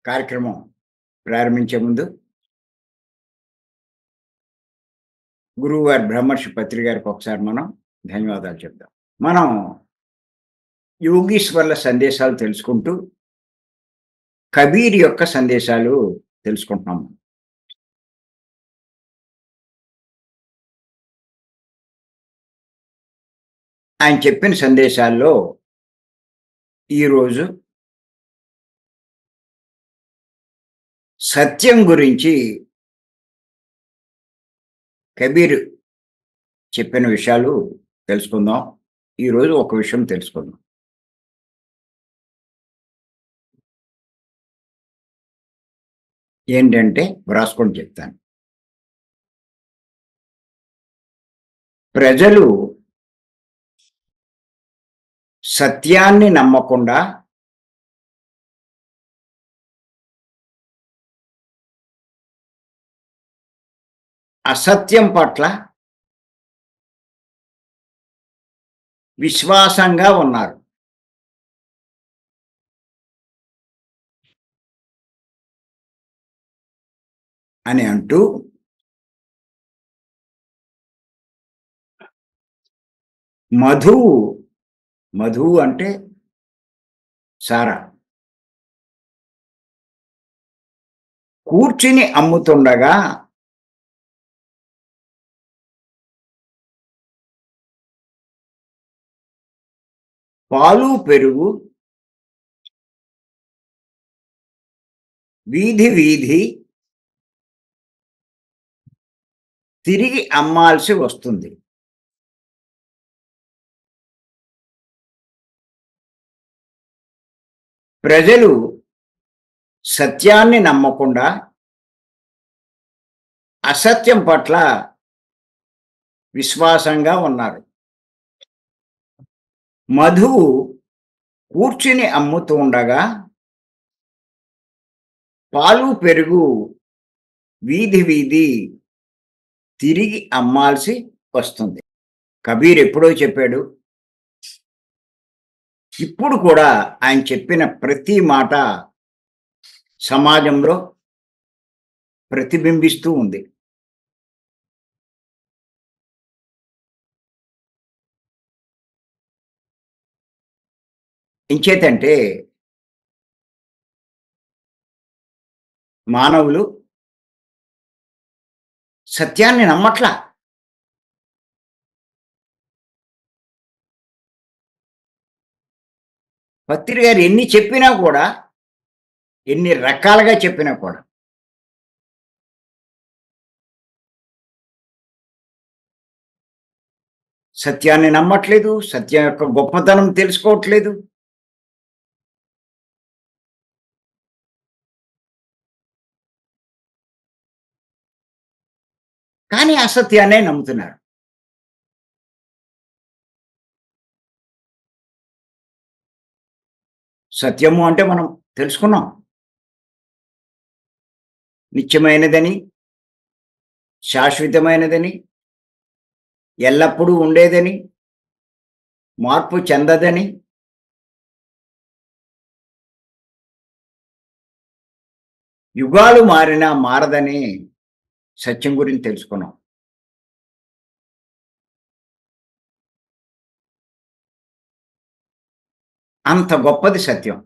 కార్యక్రమం ప్రారంభించే ముందు గురువుగారు బ్రహ్మర్షి పత్రి గారికి ఒకసారి మనం ధన్యవాదాలు చెప్దాం. మనం యోగీశ్వర్ల సందేశాలు తెలుసుకుంటూ కబీర్ యొక్క సందేశాలు తెలుసుకుంటున్నాం. ఆయన చెప్పిన సందేశాల్లో ఈరోజు సత్యం గురించి కబీర్ చెప్పిన విషయాలు తెలుసుకుందాం. ఈరోజు ఒక విషయం తెలుసుకుందాం. ఏంటంటే వ్రాసుకొని చెప్తాను. ప్రజలు సత్యాన్ని నమ్మకుండా అసత్యం పట్ల విశ్వాసంగా ఉన్నారు. అని అంటూ మధువు అంటే సారా కూర్చుని అమ్ముతుండగా పాలు పెరుగు వీధి వీధి తిరిగి అమ్మాల్సి వస్తుంది. ప్రజలు సత్యాన్ని నమ్మకుండా అసత్యం పట్ల విశ్వాసంగా ఉన్నారు. మధువు కూర్చుని అమ్ముతూ ఉండగా పాలు పెరుగు వీధి వీధి తిరిగి అమ్మాల్సి వస్తుంది. కబీర్ ఎప్పుడో చెప్పాడు. ఇప్పుడు కూడా ఆయన చెప్పిన ప్రతి మాట సమాజంలో ప్రతిబింబిస్తూ ఉంది. ఇంచేతంటే మానవులు సత్యాన్ని నమ్మట్లా. పత్రి గారు ఎన్ని చెప్పినా కూడా, ఎన్ని రకాలుగా చెప్పినా కూడా సత్యాన్ని నమ్మట్లేదు, సత్యం యొక్క గొప్పతనం తెలుసుకోవట్లేదు. కానీ అసత్యాన్నే నమ్ముతున్నారు. సత్యము అంటే మనం తెలుసుకున్నాం. నిత్యమైనదని, శాశ్వతమైనదని, ఎల్లప్పుడూ ఉండేదని, మార్పు చెందదని, యుగాలు మారినా మారదని సత్యం గురించి తెలుసుకున్నాం. అంత గొప్పది సత్యం.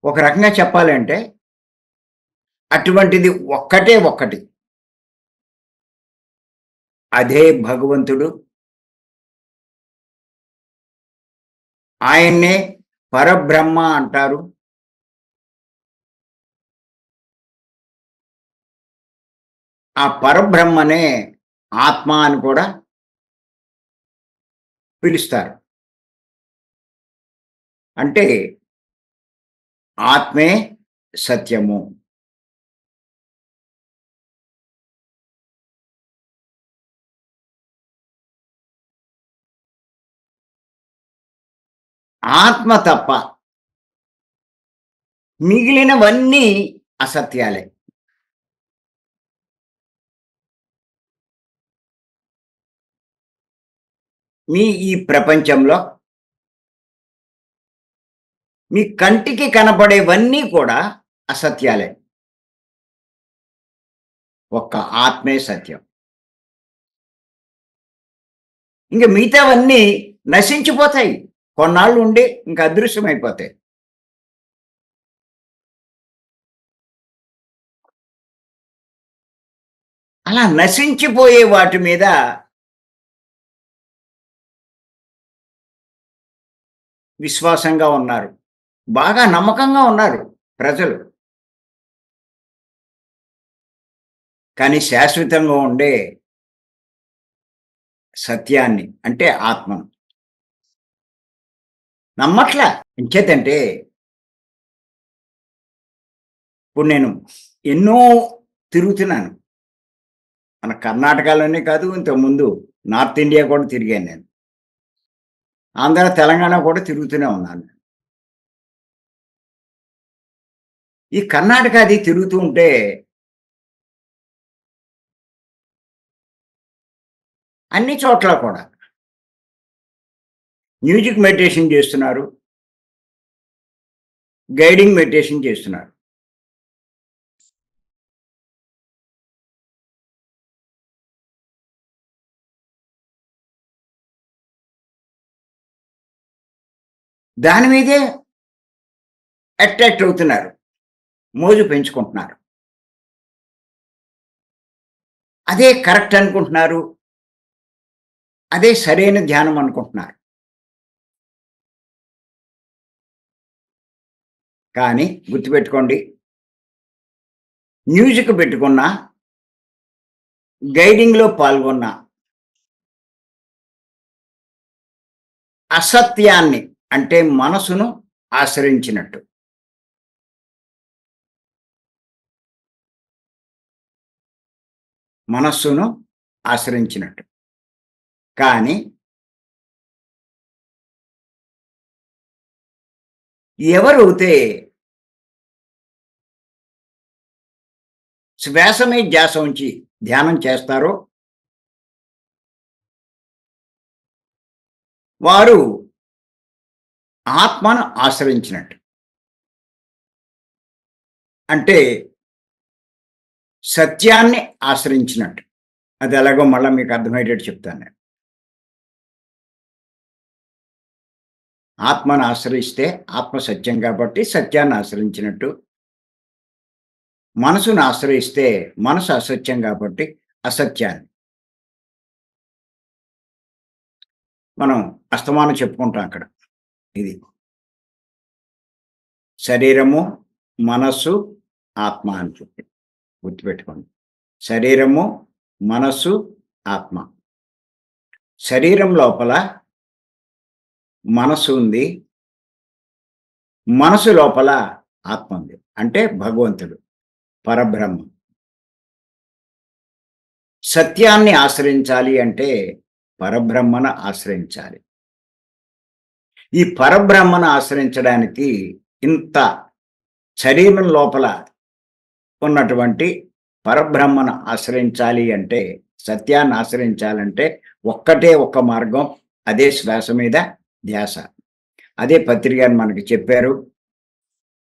ఒక రకంగా చెప్పాలంటే అటువంటిది ఒక్కటే ఒక్కటి. అదే భగవంతుడు. ఆయన్నే పరబ్రహ్మ అంటారు. ఆ పరబ్రహ్మనే ఆత్మ అని కూడా పిలుస్తారు. అంటే ఆత్మే సత్యము. ఆత్మ తప్ప మిగిలినవన్నీ అసత్యాలే. మీ ఈ ప్రపంచంలో మీ కంటికి కనపడేవన్నీ కూడా అసత్యాలే. ఒక్క ఆత్మే సత్యం. ఇంక మిగతావన్నీ నశించిపోతాయి. కొన్నాళ్ళు ఉండి ఇంక అదృశ్యమైపోతాయి. అలా నశించిపోయే వాటి మీద విశ్వాసంగా ఉన్నారు. బాగా నమ్మకంగా ఉన్నారు ప్రజలు. కానీ శాశ్వతంగా ఉండే సత్యాన్ని అంటే ఆత్మను నమ్మట్లా. ఎంచేతంటే ఇప్పుడు నేను ఎన్నో తిరుగుతున్నాను. మన కర్ణాటకలోనే కాదు, ఇంతకుముందు నార్త్ ఇండియా కూడా తిరిగాను నేను. ఆంధ్ర, తెలంగాణ కూడా తిరుగుతూనే ఉన్నాను. ఈ కర్ణాటక అది తిరుగుతూ ఉంటే అన్ని చోట్ల కూడా మ్యూజిక్ మెడిటేషన్ చేస్తున్నారు. గైడింగ్ మెడిటేషన్ చేస్తున్నారు. దాని మీదే అట్రాక్ట్ అవుతున్నారు. మోజు పెంచుకుంటున్నారు. అదే కరెక్ట్ అనుకుంటున్నారు. అదే సరైన ధ్యానం అనుకుంటున్నారు. కానీ గుర్తుపెట్టుకోండి, మ్యూజిక్ పెట్టుకున్నా, గైడింగ్‌లో పాల్గొన్నా, అసత్యాన్ని అంటే మనసును ఆశ్రయించినట్టు. మనస్సును ఆశ్రయించినట్టు. కానీ ఎవరైతే శ్వాస మీద ధ్యాస ఉంచి ధ్యానం చేస్తారో వారు ఆత్మను ఆశ్రయించినట్టు. అంటే సత్యాన్ని ఆశ్రయించినట్టు. అది ఎలాగో మళ్ళా మీకు అర్థమయ్యేటట్టు చెప్తాను నేను. ఆత్మను ఆశ్రయిస్తే ఆత్మ సత్యం కాబట్టి సత్యాన్ని ఆశ్రయించినట్టు. మనసును ఆశ్రయిస్తే మనసు అసత్యం కాబట్టి అసత్యాన్ని. మనం అస్తమానం చెప్పుకుంటాం అక్కడ. ఇది శరీరము, మనస్సు, ఆత్మ అని చెప్పి గుర్తుపెట్టుకోండి. శరీరము, మనస్సు, ఆత్మ. శరీరం లోపల మనస్సు ఉంది. మనసు లోపల ఆత్మ ఉంది. అంటే భగవంతుడు, పరబ్రహ్మం. సత్యాన్ని ఆశ్రయించాలి అంటే పరబ్రహ్మను ఆశ్రయించాలి. ఈ పరబ్రహ్మను ఆశ్రయించడానికి ఇంత శరీరం లోపల ఉన్నటువంటి పరబ్రహ్మను ఆశ్రయించాలి అంటే, సత్యాన్ని ఆశ్రయించాలంటే ఒక్కటే ఒక్క మార్గం. అదే శ్వాస మీద ధ్యాస. అదే పత్రి గారు మనకి చెప్పారు.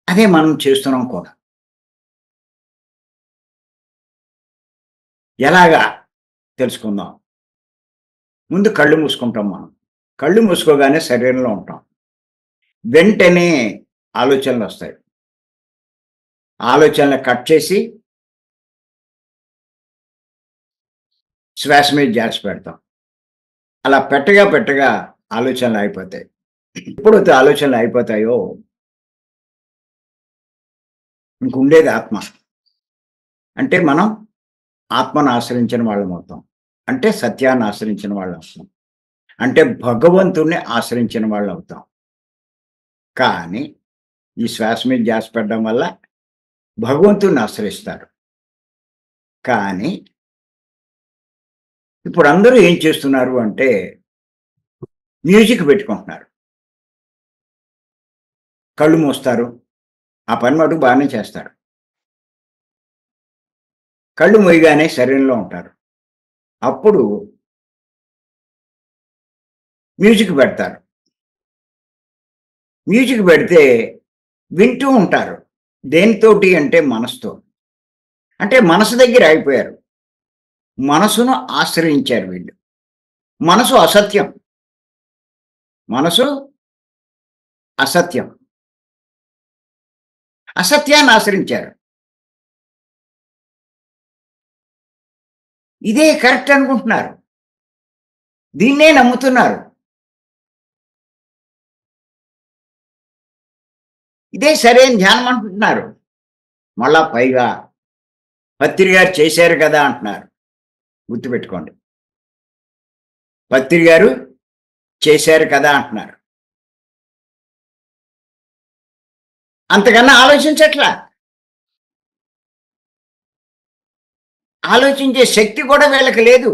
అదే మనం చేస్తున్నాం కూడా. ఎలాగా తెలుసుకుందాం. ముందు కళ్ళు మూసుకుంటాం మనం. కళ్ళు మూసుకోగానే శరీరంలో ఉంటాం. వెంటనే ఆలోచనలొస్తాయి. ఆలోచనలు కట్ చేసి శ్వాస మీద ధ్యాస పెడతాం. అలా పెట్టగా పెట్టగా ఆలోచనలు అయిపోతాయి. ఎప్పుడైతే ఆలోచనలు అయిపోతాయో ఇంకుండేది ఆత్మ. అంటే మనం ఆత్మను ఆశ్రయించిన వాళ్ళం అవుతాం. అంటే సత్యాన్ని ఆశ్రయించిన వాళ్ళు అవుతాం. అంటే భగవంతుడిని ఆశ్రయించిన వాళ్ళు అవుతాం. కానీ ఈ శ్వాస మీద ధ్యాస పెట్టడం వల్ల భగవంతుడిని ఆశ్రయిస్తారు. కానీ ఇప్పుడు అందరూ ఏం చేస్తున్నారు అంటే మ్యూజిక్ పెట్టుకుంటున్నారు. కళ్ళు మూస్తారు. ఆ పని మటుకు బాగానే చేస్తారు. కళ్ళు మూయగానే శరీరంలో ఉంటారు. అప్పుడు మ్యూజిక్ పెడతారు. మ్యూజిక్ పెడితే వింటూ ఉంటారు. దేనితోటి అంటే మనసుతో. అంటే మనసు దగ్గర ఆగిపోయారు. మనసును ఆశ్రయించారు వీళ్ళు. మనసు అసత్యం. మనసు అసత్యం. అసత్యాన్ని ఆశ్రయించారు. ఇదే కరెక్ట్ అనుకుంటున్నారు. దీన్నే నమ్ముతున్నారు. ఇదే సరైన ధ్యానం అంటున్నారు. మళ్ళా పైగా పత్రి గారు చేశారు కదా అంటున్నారు. గుర్తుపెట్టుకోండి. పత్రి గారు చేశారు కదా అంటున్నారు. అంతకన్నా ఆలోచించట్లా. ఆలోచించే శక్తి కూడా వీళ్ళకి లేదు.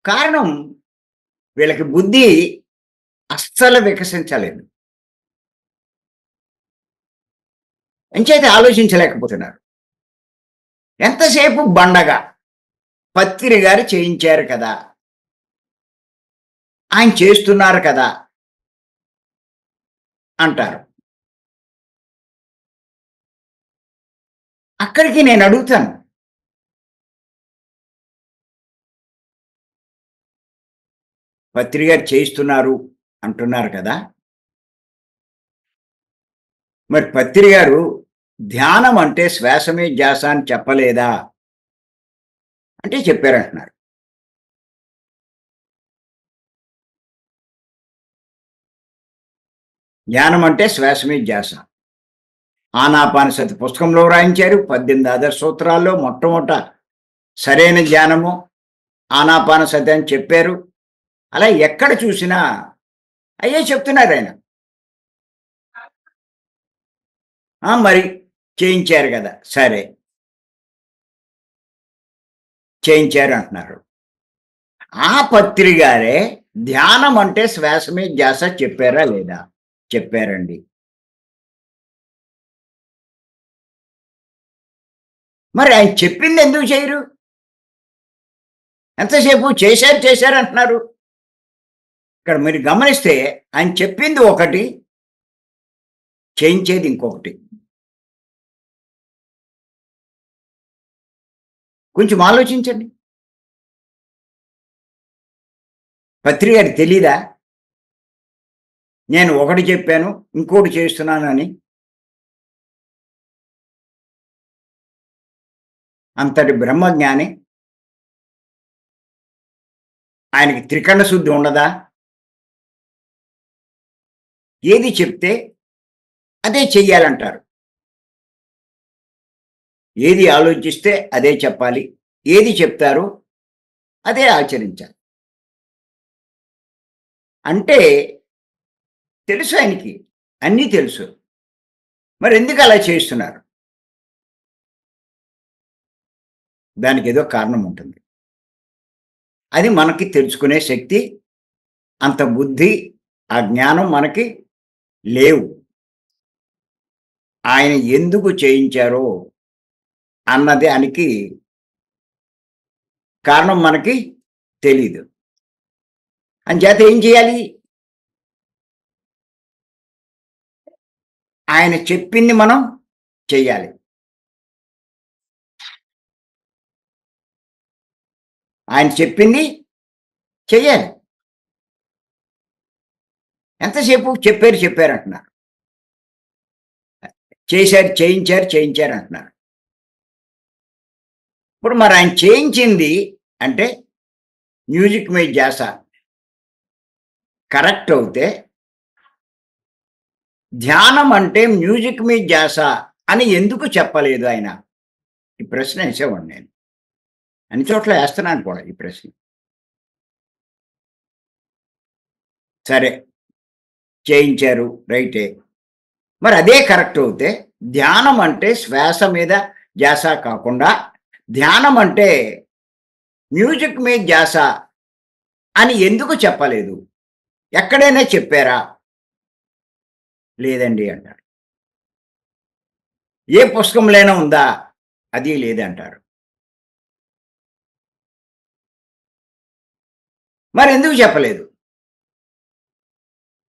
కారణం వీళ్ళకి బుద్ధి అస్సలు వికసించలేదు. ఎంచేత ఆలోచించలేకపోతున్నారు. ఎంతసేపు బండగా పత్రి గారు చేయించారు కదా! ఆయన చేస్తున్నారు కదా! అంటారు. అక్కడికి నేను అడుగుతాను. పత్రి గారు చేయిస్తున్నారు అంటున్నారు కదా! మరి పత్రి గారు ధ్యానం అంటే శ్వాస మీద ధ్యాస అని చెప్పలేదా? అంటే చెప్పారంటున్నారు. ధ్యానం అంటే శ్వాస మీద ధ్యాస. ఆనాపానసతి పుస్తకంలో వ్రాయించారు. 18 ఆదర్శ సూత్రాల్లో మొట్టమొదట సరైన ధ్యానము ఆనాపానసతి అని చెప్పారు. అలా ఎక్కడ చూసినా అయ్యే చెప్తున్నారాయన. మరి చేయించారు గదా! సరే. చేయించారు అంటున్నారు. ఆ పత్రి గారే ధ్యానం అంటే శ్వాస మీద ధ్యాస చెప్పారా లేదా? చెప్పారండి. మరి ఆయన చెప్పింది ఎందుకు చేయరు? ఎంతసేపు చేశారు, చేశారు అంటున్నారు. ఇక్కడ మీరు గమనిస్తే ఆయన చెప్పింది ఒకటి, చేయించేది ఇంకొకటి. కొంచెం ఆలోచించండి. పత్రి గారికి తెలీదా? నేను ఒకటి చెప్పాను, ఇంకోటి చేస్తున్నానని. అంతటి బ్రహ్మజ్ఞాని. ఆయనకి త్రికరణ శుద్ధి ఉండదా? ఏది చెప్తే అదే చెయ్యాలంటారు. ఏది ఆలోచిస్తే అదే చెప్పాలి. ఏది చెప్తారో అదే ఆచరించాలి. అంటే తెలుసు ఆయనకి. అన్నీ తెలుసు. మరెందుకు అలా చేస్తున్నారు? దానికేదో కారణం ఉంటుంది. అది మనకి తెలుసుకునే శక్తి, అంత బుద్ధి, ఆ జ్ఞానం మనకి లేవు. ఆయన ఎందుకు చేయించారో అన్న దానికి కారణం మనకి తెలీదు. అంచేత ఏం చేయాలి? ఆయన చెప్పింది మనం చెయ్యాలి. ఆయన చెప్పింది చెయ్యాలి. ఎంతసేపు చెప్పారు, చెప్పారంటున్నారు. చేశారు, చేయించారు, చేయించారు అంటున్నారు. ఇప్పుడు మరి ఆయన చేయించింది అంటే మ్యూజిక్ మీద ధ్యాస కరెక్ట్ అవుతే, ధ్యానం అంటే మ్యూజిక్ మీద ధ్యాస అని ఎందుకు చెప్పలేదు ఆయన? ఈ ప్రశ్న వేసేవాడిని నేను. అన్ని చోట్ల వేస్తున్నాను కూడా ఈ ప్రశ్న. సరే, చేయించారు రైటే. మరి అదే కరెక్ట్ అవుతే, ధ్యానం అంటే శ్వాస మీద ధ్యాస కాకుండా, ధ్యానం అంటే మ్యూజిక్ మీద ధ్యాస అని ఎందుకు చెప్పలేదు? ఎక్కడైనా చెప్పారా? లేదండి అంటారు. ఏ పుస్తకంలోనైనా ఉందా? అది లేదంటారు. మరి ఎందుకు చెప్పలేదు?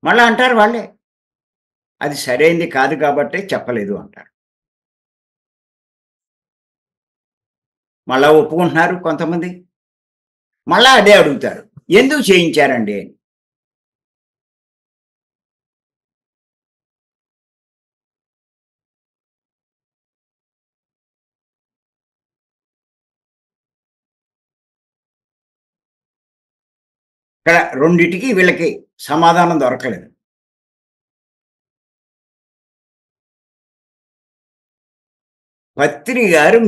మళ్ళా అంటారు వాళ్ళే. అది సరైంది కాదు కాబట్టే చెప్పలేదు అంటారు. మళ్ళా ఒప్పుకుంటున్నారు కొంతమంది. మళ్ళా అదే అడుగుతారు. ఎందుకు చేయించారండి అని. ఇక్కడ రెండిటికి వీళ్ళకి సమాధానం దొరకలేదు. పత్రి గారు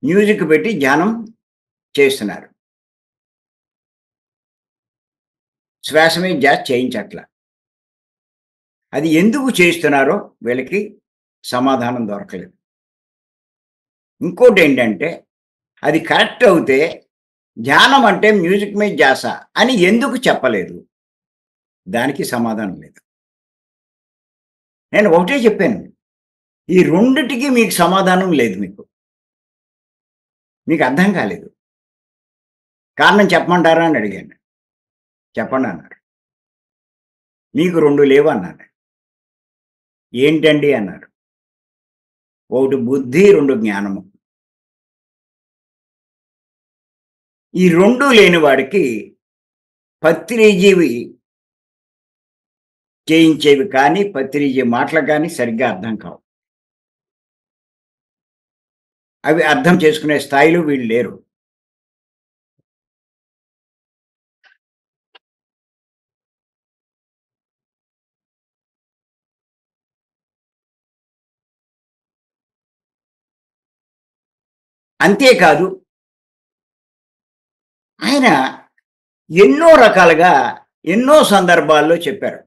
మ్యూజిక్ పెట్టి ధ్యానం చేస్తున్నారు. శ్వాస మీద ధ్యాస చేయించట్ల. అది ఎందుకు చేస్తున్నారో వీళ్ళకి సమాధానం దొరకలేదు. ఇంకోటేంటంటే అది కరెక్ట్ అవుతే ధ్యానం అంటే మ్యూజిక్ మీద ధ్యాస అని ఎందుకు చెప్పలేదు? దానికి సమాధానం లేదు. నేను ఒకటే చెప్పాను. ఈ రెండిటికి మీకు సమాధానం లేదు మీకు. మీకు అర్థం కాలేదు. కారణం చెప్పమంటారా అని అడిగాను. చెప్పండి అన్నారు. మీకు 2 లేవు అన్నాను. ఏంటండి అన్నారు. ఒకటి బుద్ధి, 2 జ్ఞానము. ఈ 2 లేని వాడికి పత్రిజీవి చేయించేవి కానీ, పత్రిజీ మాటలు కానీ సరిగ్గా అర్థం కావు. అవి అర్థం చేసుకునే స్థాయిలో వీళ్ళు లేరు. అంతేకాదు ఆయన ఎన్నో రకాలుగా, ఎన్నో సందర్భాల్లో చెప్పారు.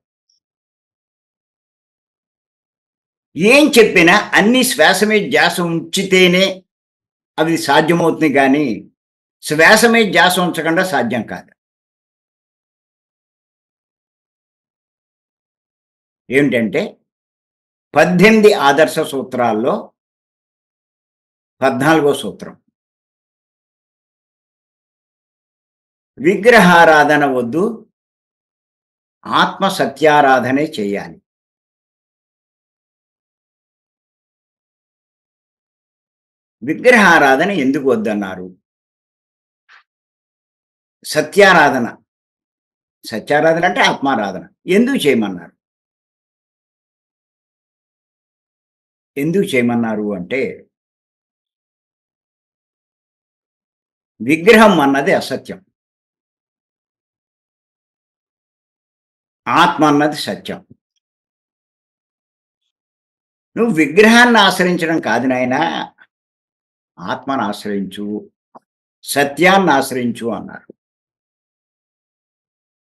ఏం చెప్పినా అన్ని శ్వాస మీద ధ్యాస ఉంచితేనే అవి సాధ్యమవుతుంది గానీ, శ్వాస మీద ధ్యాస ఉంచకుండా సాధ్యం కాదు. ఏమిటంటే 18 ఆదర్శ సూత్రాల్లో 14వ సూత్రం. విగ్రహారాధన వద్దు, ఆత్మ సత్యారాధనే చేయాలి. విగ్రహారాధన ఎందుకు వద్దన్నారు? సత్యారాధన. సత్యారాధన అంటే ఆత్మారాధన. ఎందుకు చేయమన్నారు? ఎందుకు చేయమన్నారు అంటే, విగ్రహం అన్నది అసత్యం. ఆత్మ అన్నది సత్యం. నువ్వు విగ్రహాన్ని ఆశ్రయించడం కాదు నాయనా, ఆత్మను ఆశ్రయించు, సత్యాన్ని ఆశ్రయించు అన్నారు.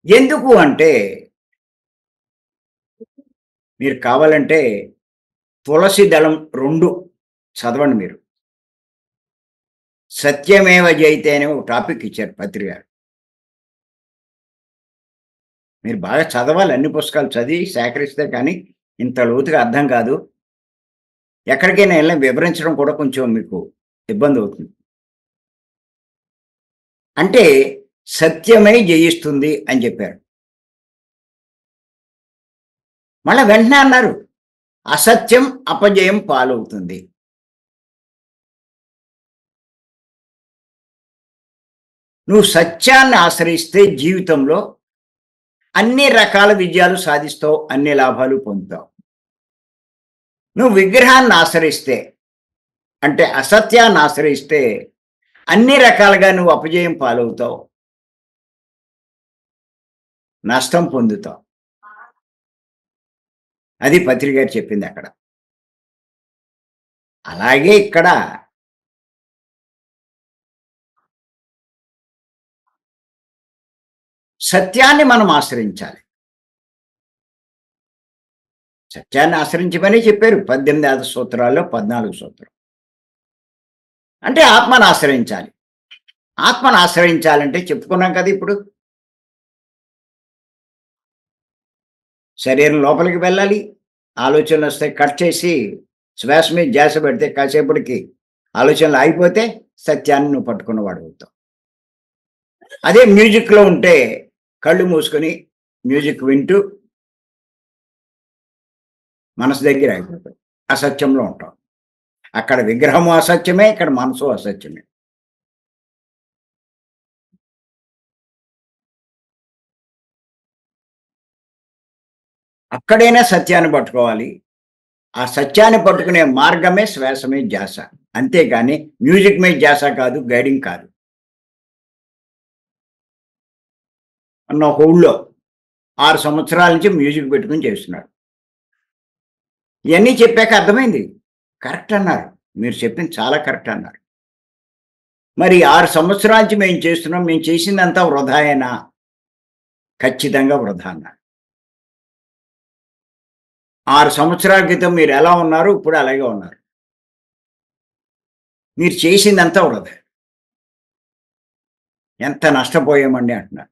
ఎందుకు అంటే, మీరు కావాలంటే తులసి దళం 2 చదవండి మీరు. సత్యమేవ జయతే అనే ఒక టాపిక్ ఇచ్చారు పత్రి గారు. మీరు బాగా చదవాలి, అన్ని పుస్తకాలు చదివి సేకరిస్తే కానీ ఇంత లోతుగా అర్థం కాదు. ఎక్కడికైనా ఎళ్ళి వివరించడం కూడా కొంచెం మీకు ఇబ్బందవుతుంది. అంటే సత్యమే జయిస్తుంది అని చెప్పారు. మళ్ళా వెంటనే అన్నారు, అసత్యం అపజయం పాలవుతుంది. నువ్వు సత్యాన్ని ఆశ్రయిస్తే జీవితంలో అన్ని రకాల విజయాలు సాధిస్తావు, అన్ని లాభాలు పొందుతావు. నువ్వు విగ్రహాన్ని ఆశ్రయిస్తే, అంటే అసత్యాన్ని ఆశ్రయిస్తే అన్ని రకాలుగా నువ్వు అపజయం పాలవుతావు, నష్టం పొందుతావు. అది పత్రి గారు చెప్పింది అక్కడ. అలాగే ఇక్కడ సత్యాన్ని మనం ఆశ్రయించాలి. సత్యాన్ని ఆశ్రయించమని చెప్పారు 18 ఆది సూత్రాల్లో 14 సూత్రం. అంటే ఆత్మను ఆశ్రయించాలి. ఆత్మను ఆశ్రయించాలంటే చెప్పుకున్నాం కదా ఇప్పుడు. శరీరం లోపలికి వెళ్ళాలి. ఆలోచనలు వస్తే కట్ చేసి శ్వాస మీద ధ్యాస పెడితే కాసేపటికి ఆలోచనలు ఆగిపోతే సత్యాన్ని నువ్వు పట్టుకున్నవాడు అవుతావు. అదే మ్యూజిక్లో ఉంటే కళ్ళు మూసుకొని మ్యూజిక్ వింటూ మనసు దగ్గర అయిపోతాం. అసత్యంలో ఉంటాం. అక్కడ విగ్రహము అసత్యమే, ఇక్కడ మనసు అసత్యమే. అక్కడైనా సత్యాన్ని పట్టుకోవాలి. ఆ సత్యాన్ని పట్టుకునే మార్గమే శ్వాస మీద ధ్యాస. అంతేగాని మ్యూజిక్ మీద ధ్యాస కాదు, గైడింగ్ కాదు. మొన్న ఒక ఊళ్ళో 6 సంవత్సరాల నుంచి మ్యూజిక్ పెట్టుకొని చేస్తున్నాడు. ఇయన్నీ చెప్పాక అర్థమైంది. కరెక్ట్ అన్నారు. మీరు చెప్పింది చాలా కరెక్ట్ అన్నారు. మరి 6 సంవత్సరాల నుంచి మేము చేస్తున్నాం. మేము చేసిందంతా వృధాయేనా? ఖచ్చితంగా వృధా అన్నారు. 6 సంవత్సరాల క్రితం మీరెలా ఉన్నారు, ఇప్పుడు అలాగే ఉన్నారు. మీరు చేసిందంతా వృధా. ఎంత నష్టపోయామండి అంటున్నారు.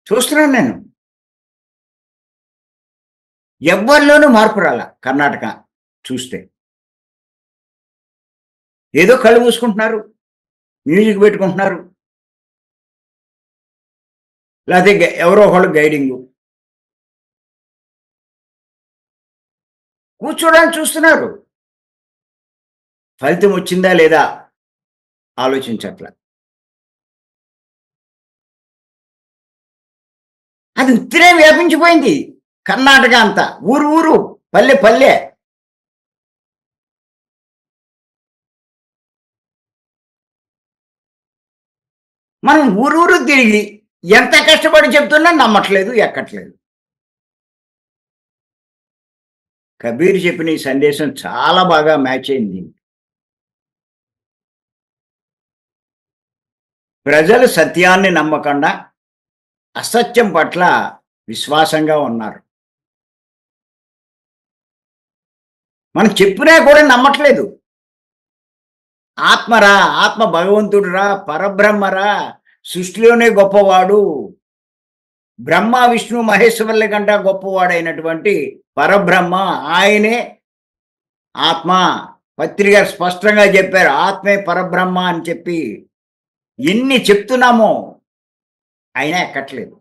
చూస్తున్నాను నేను. ఎవ్వరిలోనూ మార్పు రాలా కర్ణాటక చూస్తే. ఏదో కళ్ళు మూసుకుంటున్నారు. మ్యూజిక్ పెట్టుకుంటున్నారు. లేతే ఎవరో ఒకళ్ళు గైడింగు. కూర్చోడానికి చూస్తున్నారు. ఫలితం వచ్చిందా లేదా ఆలోచించట్ల. అది ఉత్తినే వ్యాపించిపోయింది. కర్ణాటక అంతా. ఊరు ఊరు, పల్లె పల్లె. మనం ఊరూరు తిరిగి ఎంత కష్టపడి చెప్తున్నా నమ్మట్లేదు, ఎక్కట్లేదు. కబీర్ చెప్పిన ఈ సందేశం చాలా బాగా మ్యాచ్ అయింది. ప్రజలు సత్యాన్ని నమ్మకుండా అసత్యం పట్ల విశ్వాసంగా ఉన్నారు. మనం చెప్పినా కూడా నమ్మట్లేదు. ఆత్మరా, ఆత్మ భగవంతుడురా, పరబ్రహ్మరా, సృష్టిలోనే గొప్పవాడు. బ్రహ్మ, విష్ణు, మహేశ్వరుల కంటే గొప్పవాడైనటువంటి పరబ్రహ్మ ఆయనే ఆత్మ. పత్రి గారు స్పష్టంగా చెప్పారు. ఆత్మే పరబ్రహ్మ అని చెప్పి ఎన్ని చెప్తున్నామో అయినా ఎక్కట్లేదు.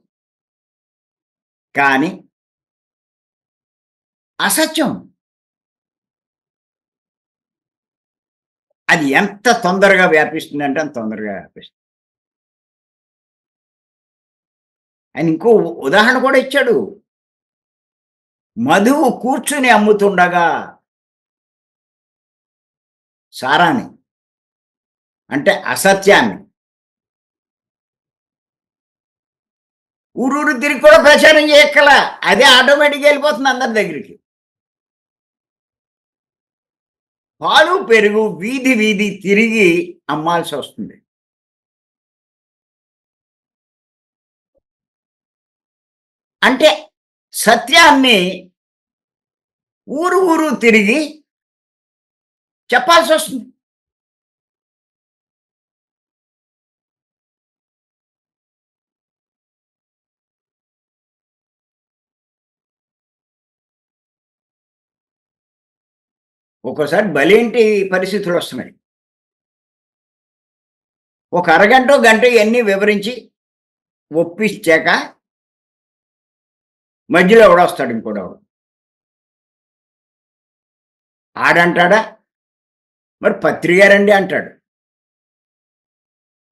కానీ అసత్యం అది ఎంత తొందరగా వ్యాపిస్తుందంటే అంత తొందరగా వ్యాపిస్తుంది. ఆయన ఇంకో ఉదాహరణ కూడా ఇచ్చాడు. మధువు కూర్చుని అమ్ముతుండగా సారాన్ని అంటే అసత్యాన్ని ఊరూరు తిరిగి కూడా ప్రచారం చేయక్కల. అదే ఆటోమేటిక్‌గా వెళ్ళిపోతుంది అందరి దగ్గరికి. పాలు, పెరుగు వీధి వీధి తిరిగి అమ్మాల్సొస్తుంది. అంటే సత్యాన్ని ఊరు ఊరు తిరిగి చెప్పాల్సొస్తుంది. ఒక్కోసారి భలేంటి పరిస్థితులొస్తున్నాయి. ఒక అరగంటో, గంటో ఇయన్నీ వివరించి ఒప్పించాక మధ్యలో ఎవడొస్తాడు ఇంకోడెవడో. ఆడంటాడా, మరి పత్రి గారండి అంటాడు.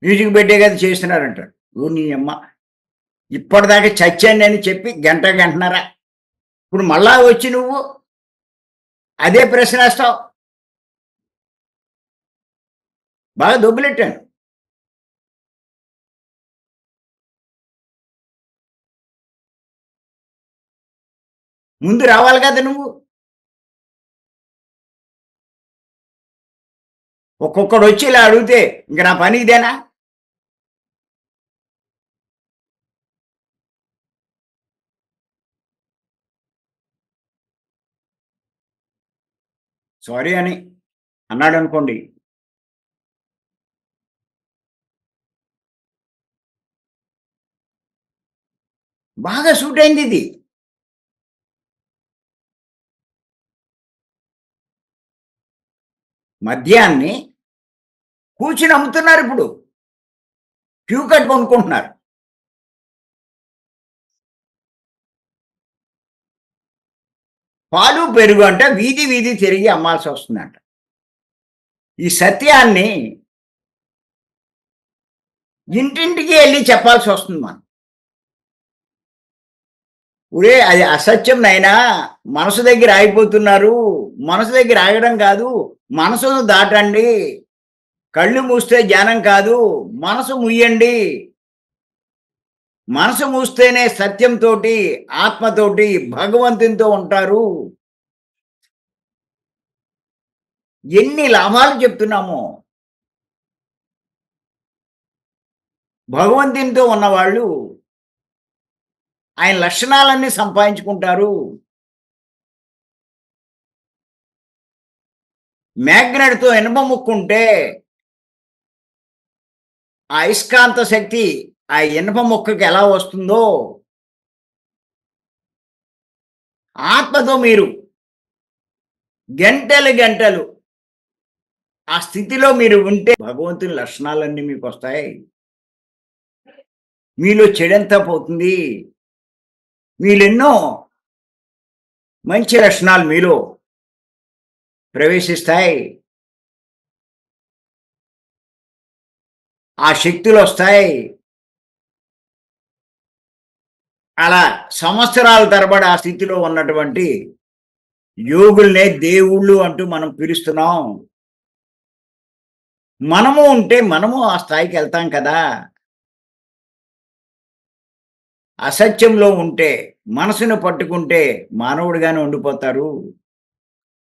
మ్యూజిక్ పెట్టే కదా చేస్తున్నారంటాడు. ఓ నీ అమ్మ! ఇప్పటిదాకా చచ్చానని చెప్పి గంట, గంటన్నర. ఇప్పుడు మళ్ళా వచ్చి నువ్వు అదే ప్రశ్నేస్తావు. బాగా దొబ్బులెట్టాను. ముందు రావాలి కదా నువ్వు. ఒక్కొక్కడొచ్చి ఇలా అడిగితే ఇంక నా పని ఇదేనా? సారీ అని అన్నాడనుకోండి. బాగా సూట్ అయిందిది. మద్యాన్ని కూర్చుని అమ్ముతున్నారు ఇప్పుడు. క్యూ కట్టి కొనుక్కుంటున్నారు. పాలు, పెరుగు అంట వీధి వీధి తిరిగి అమ్మాల్సొస్తుందంట. ఈ సత్యాన్ని ఇంటింటికి ఎళ్లి చెప్పాల్సొస్తుంది మనం. ఒరేయ్! అది అసత్యం నాయనా! మనసు దగ్గర ఆగిపోతున్నారు. మనసు దగ్గర ఆగడం కాదు. మనసును దాటండి. కళ్ళు మూస్తే జ్ఞానం కాదు. మనసు ముయ్యండి. మనసు మూస్తేనే సత్యంతోటి, ఆత్మతోటి, భగవంతునితో ఉంటారు. ఎన్ని లాభాలు చెప్తున్నామో. భగవంతునితో ఉన్నవాళ్ళు ఆయన లక్షణాలన్నీ సంపాదించుకుంటారు. మ్యాగ్నెట్‌తో ఇనుప ముక్కుంటే ఆ అయస్కాంత శక్తి ఆ ఇనుప ముక్కకి ఎలా వస్తుందో, ఆత్మతో మీరు గంటలు గంటలు ఆ స్థితిలో మీరు ఉంటే భగవంతుని లక్షణాలన్నీ మీకొస్తాయి. మీలో చెడంతా పోతుంది. మీరెన్నో మంచి లక్షణాలు మీలో ప్రవేశిస్తాయి. ఆ శక్తులొస్తాయి. అలా సంవత్సరాల తరబడి ఆ స్థితిలో ఉన్నటువంటి యోగుల్నే దేవుళ్ళు అంటూ మనం పిలుస్తున్నాం. మనము ఉంటే మనము ఆ స్థాయికెళ్తాం కదా! అసత్యంలో ఉంటే, మనసును పట్టుకుంటే మానవుడిగానే ఉండిపోతారు.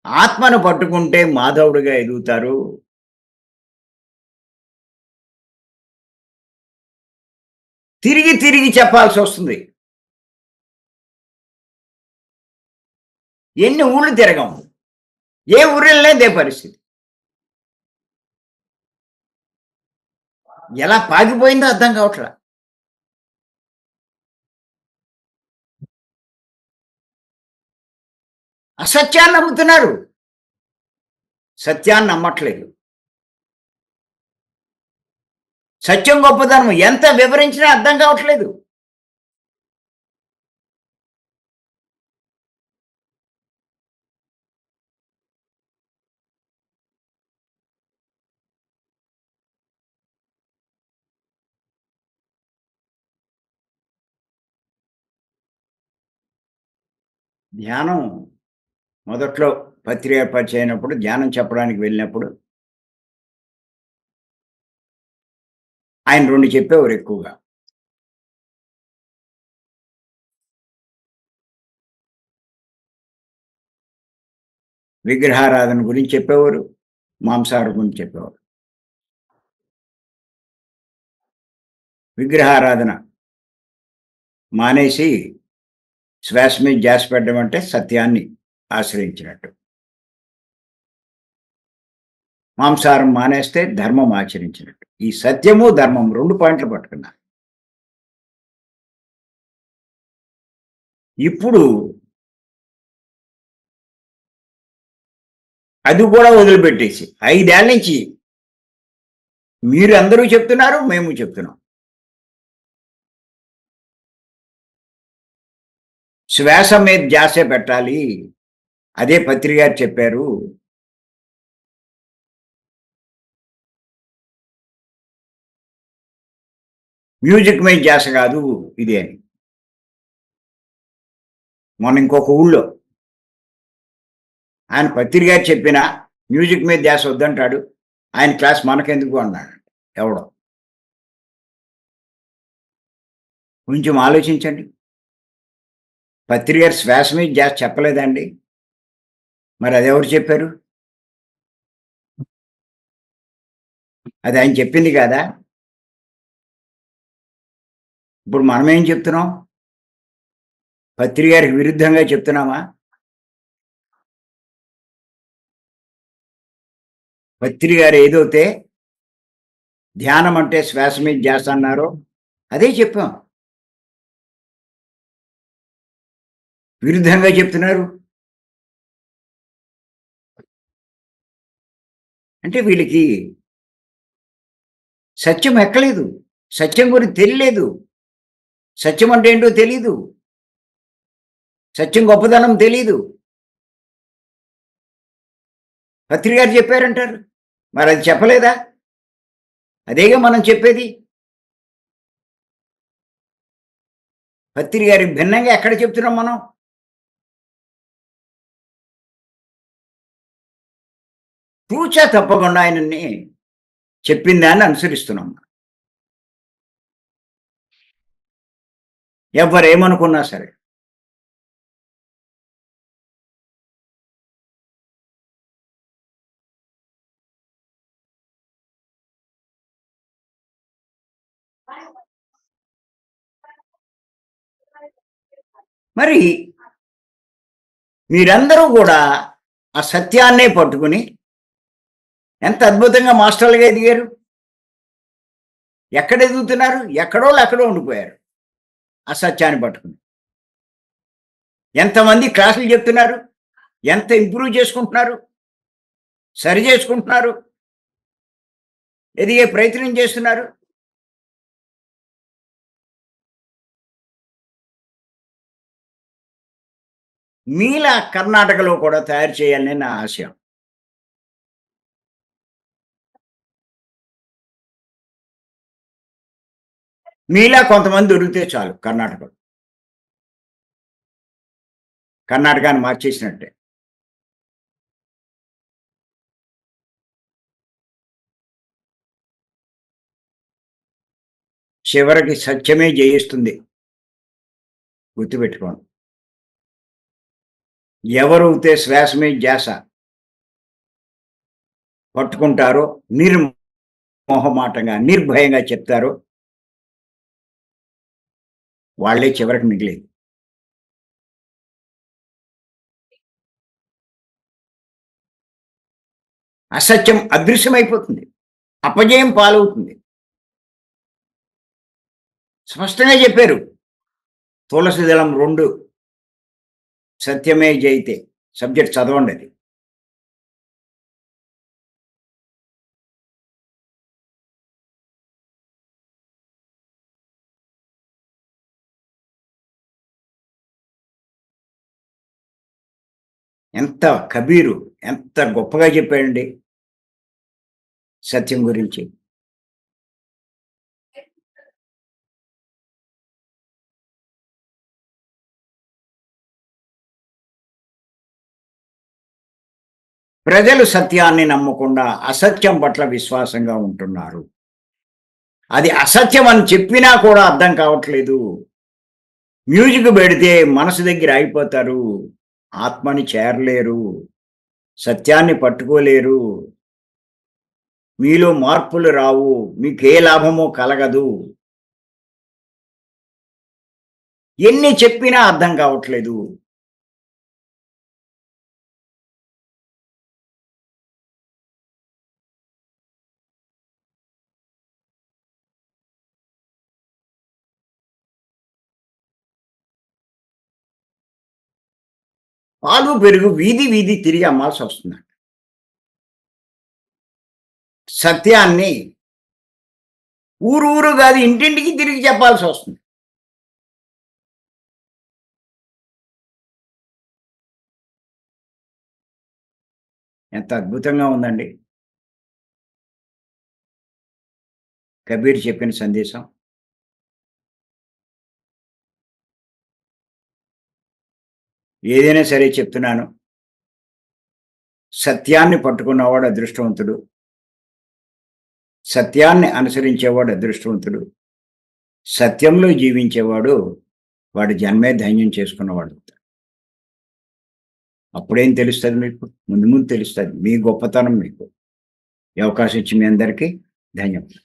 ఆత్మను పట్టుకుంటే మాధవుడిగా ఎదుగుతారు. తిరిగి తిరిగి చెప్పాల్సొస్తుంది. ఎన్ని ఊళ్ళు తిరగం. ఏ ఊరెళ్ళినా ఇదే పరిస్థితి. ఎలా పాకిపోయిందో అర్థం కావట్లా. అసత్యాన్ని నమ్ముతున్నారు. సత్యాన్ని నమ్మట్లేదు. సత్యం గొప్పదనం ఎంత వివరించినా అర్థం కావట్లేదు. ధ్యానం మొదట్లో పత్రిక పరిచయమైనప్పుడు ధ్యానం చెప్పడానికి వెళ్ళినప్పుడు ఆయన 2 చెప్పేవారు ఎక్కువగా. విగ్రహారాధన గురించి చెప్పేవారు. మాంసాహారం గురించి చెప్పేవారు. విగ్రహారాధన మానేసి శ్వాస మీద ధ్యాస పెట్టడం అంటే సత్యాన్ని ఆశ్రయించినట్టు. మాంసాహారం మానేస్తే ధర్మం ఆచరించినట్టు. ఈ సత్యము, ధర్మం 2 పాయింట్లు పట్టుకున్నారు. ఇప్పుడు అది కూడా వదిలిపెట్టేసి 5 ఏళ్ల నుంచి మీరు అందరూ చెప్తున్నారు, మేము చెప్తున్నాం. శ్వాస మీద ధ్యాసే పెట్టాలి. అదే పత్రి గారు చెప్పారు. మ్యూజిక్ మీద ధ్యాస కాదు ఇది అని. మొన్న ఇంకొక ఊళ్ళో ఆయన పత్రి గారు చెప్పిన మ్యూజిక్ మీద ధ్యాస వద్దంటాడు. ఆయన క్లాస్ మనకెందుకు అన్నాడు ఎవడో. కొంచెం ఆలోచించండి. పత్రి గారు శ్వాస మీద ధ్యాస చెప్పలేదండి. మరి అదెవరు చెప్పారు? అది ఆయన చెప్పింది కాదా? ఇప్పుడు మనమేం చెప్తున్నాం? పత్రి గారికి విరుద్ధంగా చెప్తున్నామా? పత్రి గారు ఏదైతే ధ్యానం అంటే శ్వాస మీద ధ్యాస అన్నారో అదే చెప్పాం. విరుద్ధంగా చెప్తున్నారు. అంటే వీళ్ళకి సత్యం ఎక్కలేదు. సత్యం గురించి తెలియలేదు. సత్యం అంటే ఏంటో తెలీదు. సత్యం గొప్పదనం తెలీదు. పత్రి గారు చెప్పారంటారు. మరది చెప్పలేదా? అదేగా మనం చెప్పేది. పత్రి గారికి భిన్నంగా ఎక్కడ చెప్తున్నాం మనం? తూచా తప్పకుండా ఆయనని చెప్పిన దాన్ని అనుసరిస్తున్నాం. ఎవరేమనుకున్నా సరే. మరి మీరందరూ కూడా ఆ సత్యాన్నే పట్టుకుని ఎంత అద్భుతంగా మాస్టర్లుగా ఎదిగారు. ఎక్కడ ఎదుగుతున్నారు? ఎక్కడోళ్ళు ఎక్కడో ఉండిపోయారు ఆ సత్యాన్ని పట్టుకుని. ఎంతమంది క్లాసులు చెప్తున్నారు, ఎంత ఇంప్రూవ్ చేసుకుంటున్నారు, సరి చేసుకుంటున్నారు, ఎదిగే ప్రయత్నం చేస్తున్నారు. మీలా కర్ణాటకలో కూడా తయారు చేయాలని నా ఆశయం. మీలా కొంతమంది దొరికితే చాలు కర్ణాటకలో. కర్ణాటకాన్ని మార్చేసినట్టే. చివరికి సత్యమే జయిస్తుంది. గుర్తుపెట్టుకోండి. ఎవరైతే శ్వాస మీద ధ్యాస పట్టుకుంటారో, నిర్మోహమాటంగా, నిర్భయంగా చెప్తారో వాళ్ళే చివరికి మిగిలేది. అసత్యం అదృశ్యమైపోతుంది. అపజయం పాలవుతుంది. స్పష్టంగా చెప్పారు. తులసిదళం 2 సత్యమే జయితే సబ్జెక్ట్ చదవండి అది. ఎంత కబీరు ఎంత గొప్పగా చెప్పాడండి సత్యం గురించి. ప్రజలు సత్యాన్ని నమ్మకుండా అసత్యం పట్ల విశ్వాసంగా ఉంటున్నారు. అది అసత్యం అని చెప్పినా కూడా అర్థం కావట్లేదు. మ్యూజిక్ పెడితే మనసు దగ్గర అయిపోతారు. ఆత్మని చేరలేరు. సత్యాన్ని పట్టుకోలేరు. మీలో మార్పులు రావు. మీకే లాభమో కలగదు. ఎన్ని చెప్పినా అర్థం కావట్లేదు. పాలు పెరుగు వీధి వీధి తిరిగి అమ్మాల్సి వస్తుంది. సత్యాన్ని ఊరు ఊరు కాదు ఇంటింటికి తిరిగి చెప్పాల్సి వస్తుంది. ఎంత అద్భుతంగా ఉందండి కబీర్ చెప్పిన సందేశం. ఏదైనా సరే చెప్తున్నాను. సత్యాన్ని పట్టుకున్నవాడు అదృష్టవంతుడు. సత్యాన్ని అనుసరించేవాడు అదృష్టవంతుడు. సత్యంలో జీవించేవాడు వాడి జన్మే ధన్యం చేసుకున్నవాడు. అప్పుడేం తెలుస్తుంది మీకు? ముందు ముందు తెలుస్తుంది మీ గొప్పతనం మీకు. ఈ అవకాశం ఇచ్చి మీ అందరికీ ధన్యవాదాలు.